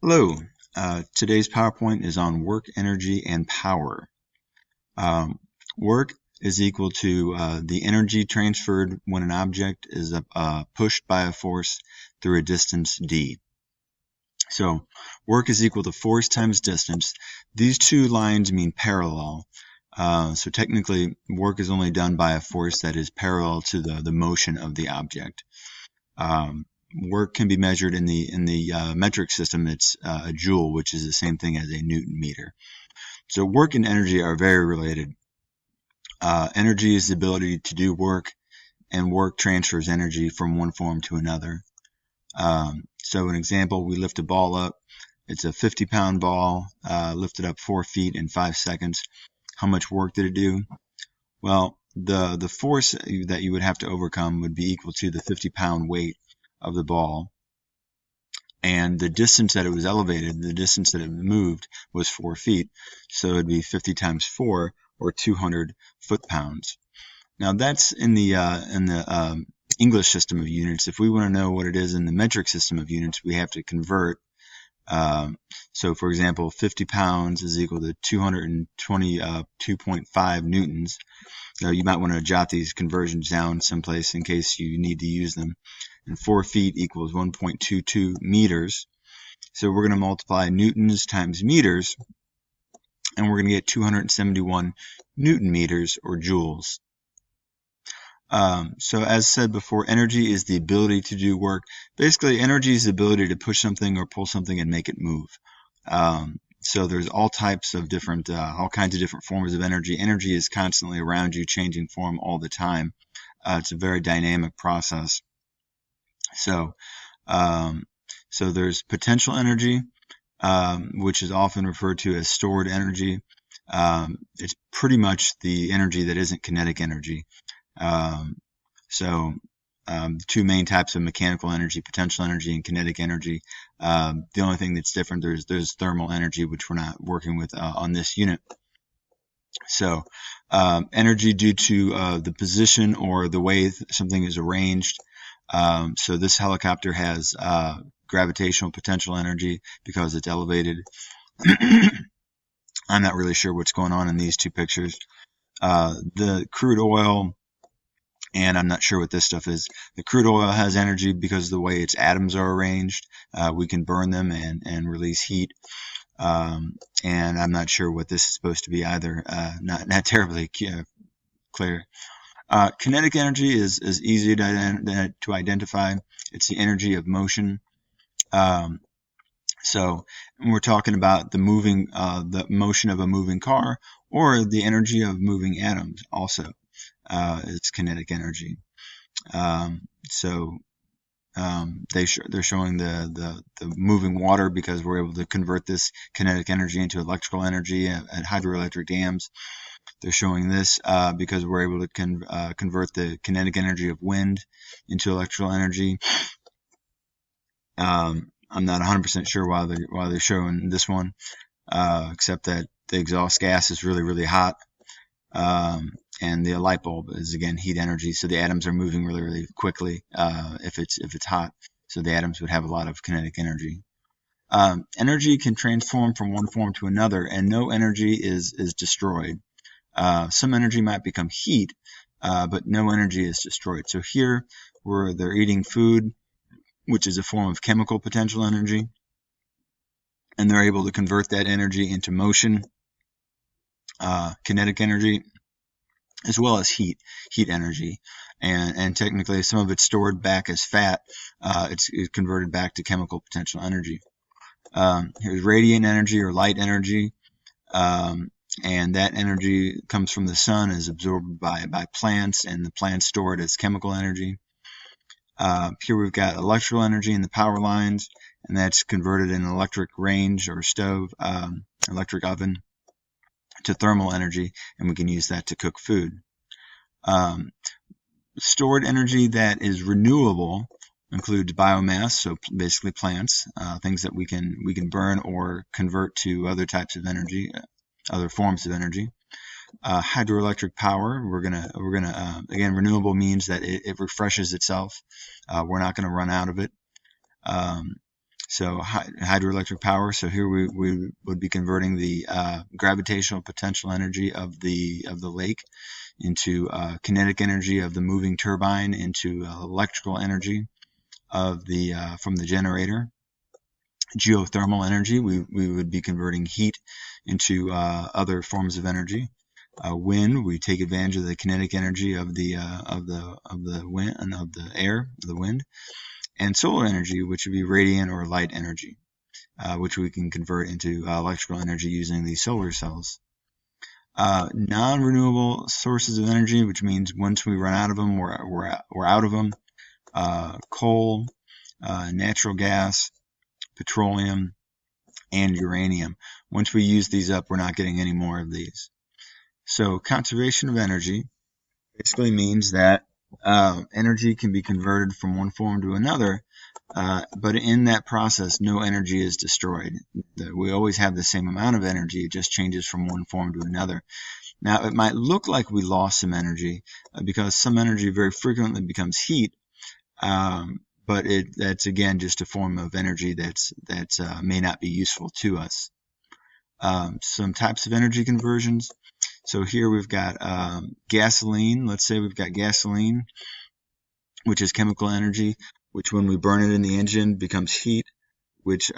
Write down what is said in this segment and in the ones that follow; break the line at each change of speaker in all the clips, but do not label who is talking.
Hello. Today's PowerPoint is on work, energy, and power. Work is equal to the energy transferred when an object is pushed by a force through a distance d. So work is equal to force times distance. These two lines mean parallel. So technically, work is only done by a force that is parallel to the motion of the object. Work can be measured in the metric system. It's a joule, which is the same thing as a Newton meter. So work and energy are very related. Energy is the ability to do work, and work transfers energy from one form to another. So an example, we lift a ball up. It's a 50-pound ball, lifted up 4 feet in 5 seconds. How much work did it do? Well, the force that you would have to overcome would be equal to the 50-pound weight of the ball, and the distance that it was elevated, the distance that it moved, was 4 feet. So it'd be 50 times 4, or 200 foot-pounds. Now that's in the English system of units. If we want to know what it is in the metric system of units, we have to convert. So for example, 50 pounds is equal to 222.5 newtons. So you might want to jot these conversions down someplace in case you need to use them. And 4 feet equals 1.22 meters. So we're going to multiply newtons times meters, and we're going to get 271 newton meters, or joules. So as said before, energy is the ability to do work. Basically, energy is the ability to push something or pull something and make it move. So there's all types of different, all kinds of different forms of energy. Energy is constantly around you, changing form all the time. It's a very dynamic process. So there's potential energy, which is often referred to as stored energy. It's pretty much the energy that isn't kinetic energy. The two main types of mechanical energy, potential energy and kinetic energy. The only thing that's different, there's thermal energy, which we're not working with on this unit. So energy due to the position or the way something is arranged. So this helicopter has gravitational potential energy because it's elevated. I'm not really sure what's going on in these two pictures. The crude oil, and I'm not sure what this stuff is. The crude oil has energy because of the way its atoms are arranged. We can burn them and release heat. And I'm not sure what this is supposed to be either. Not terribly clear. Kinetic energy is easy to identify. It's the energy of motion. So we're talking about the motion of a moving car, or the energy of moving atoms also. It's kinetic energy. They're showing the moving water because we're able to convert this kinetic energy into electrical energy at hydroelectric dams. They're showing this because we're able to convert the kinetic energy of wind into electrical energy. I'm not 100% sure why they're showing this one, except that the exhaust gas is really, really hot. And the light bulb is, again, heat energy. So the atoms are moving really, really quickly if it's hot. So the atoms would have a lot of kinetic energy. Energy can transform from one form to another, and no energy is destroyed. Some energy might become heat, but no energy is destroyed. So here, where they're eating food, which is a form of chemical potential energy, and they're able to convert that energy into motion, kinetic energy, as well as heat energy, and technically some of it's stored back as fat. It's converted back to chemical potential energy. Here's radiant energy, or light energy, and that energy comes from the sun, is absorbed by plants, and the plants store it as chemical energy. Here we've got electrical energy in the power lines, and that's converted in electric range or stove, electric oven, to thermal energy, and we can use that to cook food. Stored energy that is renewable includes biomass, so basically plants, things that we can burn or convert to other types of energy, other forms of energy. Hydroelectric power, we're gonna again, renewable means that it refreshes itself. We're not going to run out of it. So hydroelectric power. So here we would be converting the gravitational potential energy of the lake into kinetic energy of the moving turbine into electrical energy of the from the generator. Geothermal energy, we would be converting heat into other forms of energy. Wind, we take advantage of the kinetic energy of the wind and of the air, the wind. And solar energy, which would be radiant or light energy, which we can convert into electrical energy using these solar cells. Non-renewable sources of energy, which means once we run out of them, we're out of them. Coal, natural gas, petroleum, and uranium. Once we use these up, we're not getting any more of these. So conservation of energy basically means that energy can be converted from one form to another, but in that process, no energy is destroyed. We always have the same amount of energy, it just changes from one form to another. Now, it might look like we lost some energy because some energy very frequently becomes heat, but that's again just a form of energy that may not be useful to us. Some types of energy conversions. So here we've got gasoline. Let's say we've got gasoline, which is chemical energy, which when we burn it in the engine becomes heat, which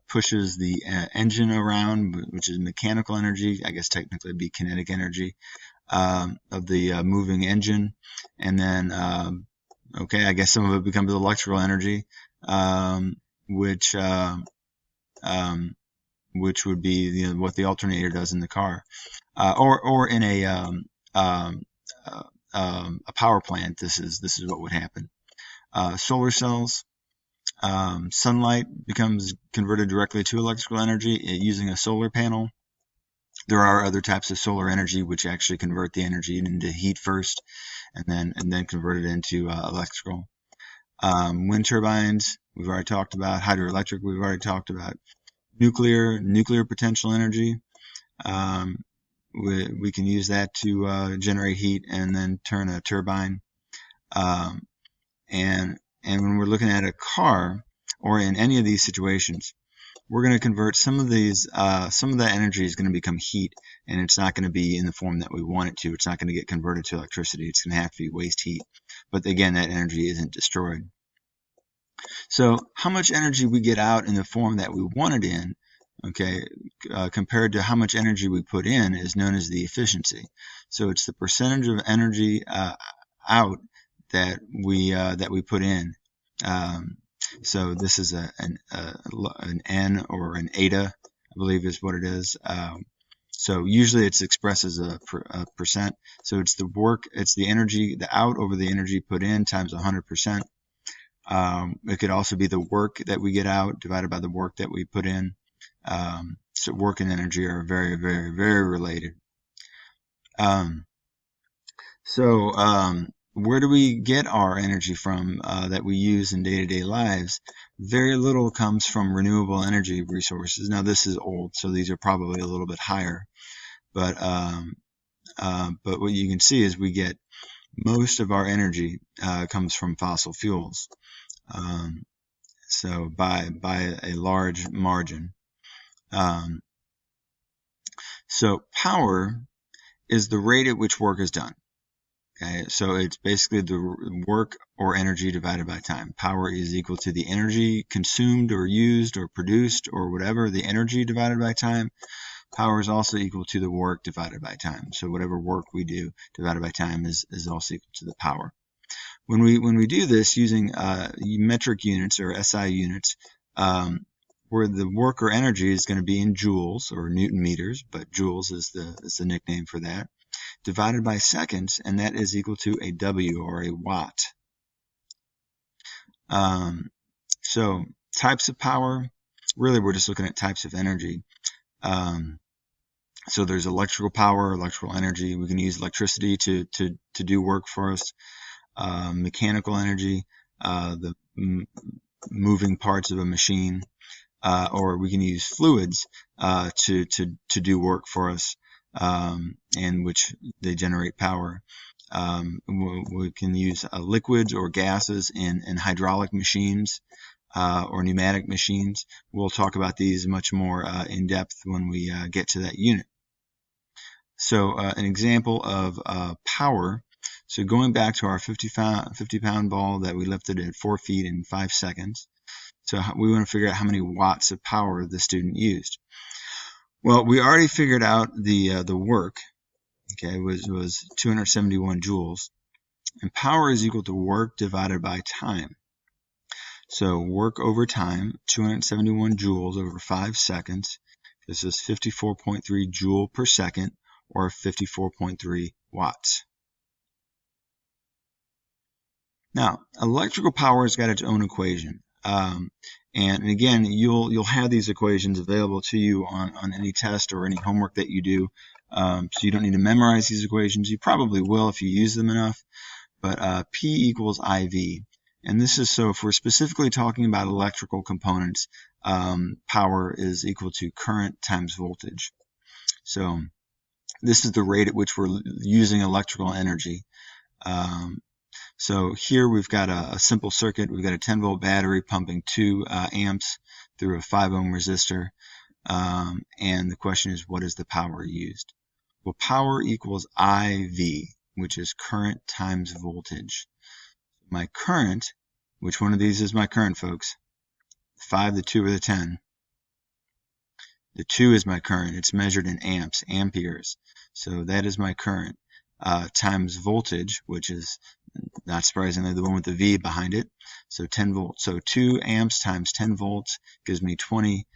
pushes the engine around, which is mechanical energy. I guess technically it'd be kinetic energy of the moving engine. And then, okay, I guess some of it becomes electrical energy, which would be what the alternator does in the car. Or in a power plant, this is what would happen. Solar cells, sunlight becomes converted directly to electrical energy using a solar panel. There are other types of solar energy which actually convert the energy into heat first, and then convert it into electrical. Wind turbines, we've already talked about. Hydroelectric, we've already talked about. Nuclear potential energy. We can use that to generate heat and then turn a turbine. And when we're looking at a car or in any of these situations, we're going to convert some of that energy is going to become heat, and it's not going to be in the form that we want it to. It's not going to get converted to electricity. It's going to have to be waste heat. But again, that energy isn't destroyed. So how much energy we get out in the form that we want it in, okay, compared to how much energy we put in is known as the efficiency. So it's the percentage of energy out that we put in. So this is an N or an eta, I believe is what it is. So usually it's expressed as a percent. So it's the energy, the out over the energy put in times 100%. It could also be the work that we get out divided by the work that we put in. So work and energy are very, very, very related. Where do we get our energy from that we use in day-to-day lives? Very little comes from renewable energy resources. Now this is old, so these are probably a little bit higher. But what you can see is we get most of our energy comes from fossil fuels. So by a large margin. So power is the rate at which work is done. Okay, so it's basically the work or energy divided by time. Power is equal to the energy consumed or used or produced or whatever, the energy divided by time. Power is also equal to the work divided by time. So whatever work we do divided by time is also equal to the power. When we do this using metric units or SI units, where the work or energy is going to be in joules or Newton meters, but joules is the nickname for that, divided by seconds, and that is equal to a W or a watt. So types of power, really we're just looking at types of energy. So there's electrical power, electrical energy. We can use electricity to do work for us. Mechanical energy, the moving parts of a machine, or we can use fluids to do work for us, in which they generate power. We can use liquids or gases in hydraulic machines. or pneumatic machines. We'll talk about these much more in depth when we get to that unit. So an example of power, so going back to our 50-pound ball that we lifted at 4 feet in 5 seconds, so we want to figure out how many watts of power the student used. Well, we already figured out the work, okay, was 271 joules, and power is equal to work divided by time. So work over time, 271 joules over 5 seconds. This is 54.3 joule per second, or 54.3 watts. Now, electrical power has got its own equation. And again, you'll have these equations available to you on any test or any homework that you do. So you don't need to memorize these equations. You probably will if you use them enough. But P equals IV. And this is so if we're specifically talking about electrical components, power is equal to current times voltage. So this is the rate at which we're using electrical energy. So here we've got a simple circuit. We've got a 10-volt battery pumping 2 amps through a 5 ohm resistor. And the question is, what is the power used? Well, power equals IV, which is current times voltage. My current, which one of these is my current, folks? 5, the 2, or the 10? The 2 is my current. It's measured in amps, amperes. So that is my current, times voltage, which is, not surprisingly, the one with the V behind it. So 10 volts. So 2 amps times 10 volts gives me 20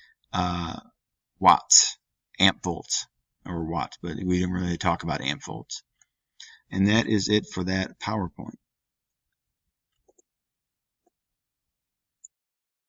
watts, amp volts, or watts, but we didn't really talk about amp volts. And that is it for that PowerPoint.